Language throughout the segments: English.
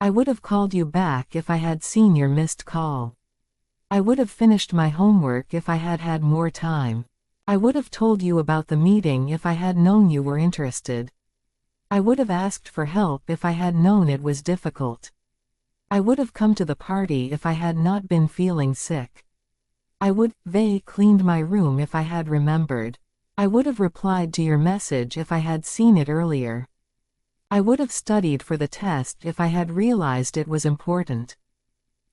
I would have called you back if I had seen your missed call. I would have finished my homework if I had had more time. I would have told you about the meeting if I had known you were interested. I would have asked for help if I had known it was difficult. I would have come to the party if I had not been feeling sick. I would have cleaned my room if I had remembered. I would have replied to your message if I had seen it earlier. I would have studied for the test if I had realized it was important.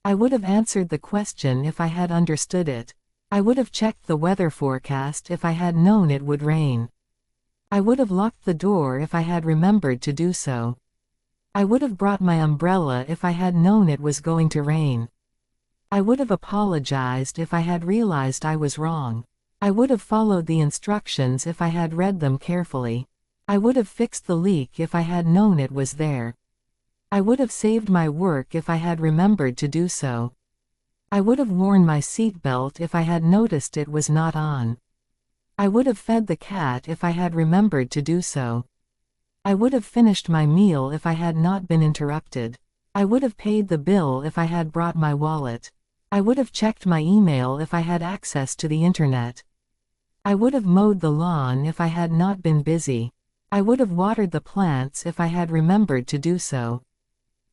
I would have answered the question if I had understood it. I would have checked the weather forecast if I had known it would rain. I would have locked the door if I had remembered to do so. I would have brought my umbrella if I had known it was going to rain. I would have apologized if I had realized I was wrong. I would have followed the instructions if I had read them carefully. I would have fixed the leak if I had known it was there. I would have saved my work if I had remembered to do so. I would have worn my seatbelt if I had noticed it was not on. I would have fed the cat if I had remembered to do so. I would have finished my meal if I had not been interrupted. I would have paid the bill if I had brought my wallet. I would have checked my email if I had access to the internet. I would have mowed the lawn if I had not been busy. I would have watered the plants if I had remembered to do so.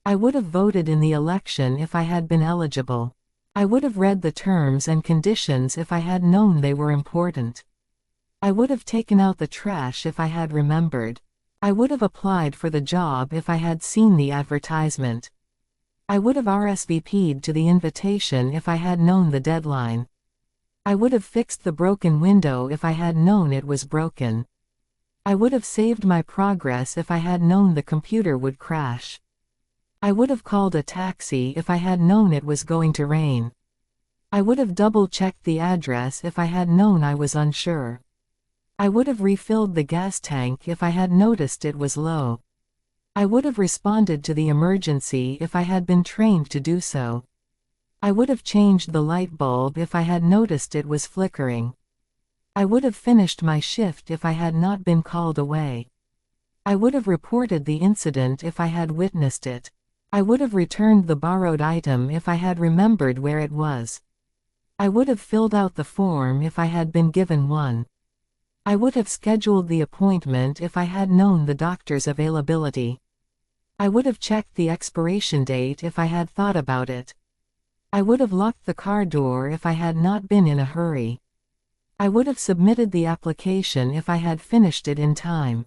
I would have voted in the election if I had been eligible. I would have read the terms and conditions if I had known they were important. I would have taken out the trash if I had remembered. I would have applied for the job if I had seen the advertisement. I would have RSVP'd to the invitation if I had known the deadline. I would have fixed the broken window if I had known it was broken. I would have saved my progress if I had known the computer would crash. I would have called a taxi if I had known it was going to rain. I would have double-checked the address if I had known I was unsure. I would have refilled the gas tank if I had noticed it was low. I would have responded to the emergency if I had been trained to do so. I would have changed the light bulb if I had noticed it was flickering. I would have finished my shift if I had not been called away. I would have reported the incident if I had witnessed it. I would have returned the borrowed item if I had remembered where it was. I would have filled out the form if I had been given one. I would have scheduled the appointment if I had known the doctor's availability. I would have checked the expiration date if I had thought about it. I would have locked the car door if I had not been in a hurry. I would have submitted the application if I had finished it in time.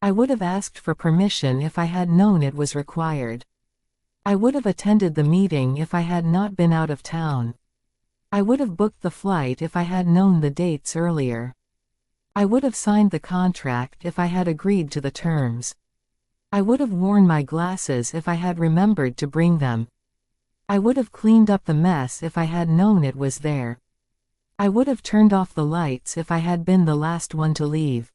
I would have asked for permission if I had known it was required. I would have attended the meeting if I had not been out of town. I would have booked the flight if I had known the dates earlier. I would have signed the contract if I had agreed to the terms. I would have worn my glasses if I had remembered to bring them. I would have cleaned up the mess if I had known it was there. I would have turned off the lights if I had been the last one to leave.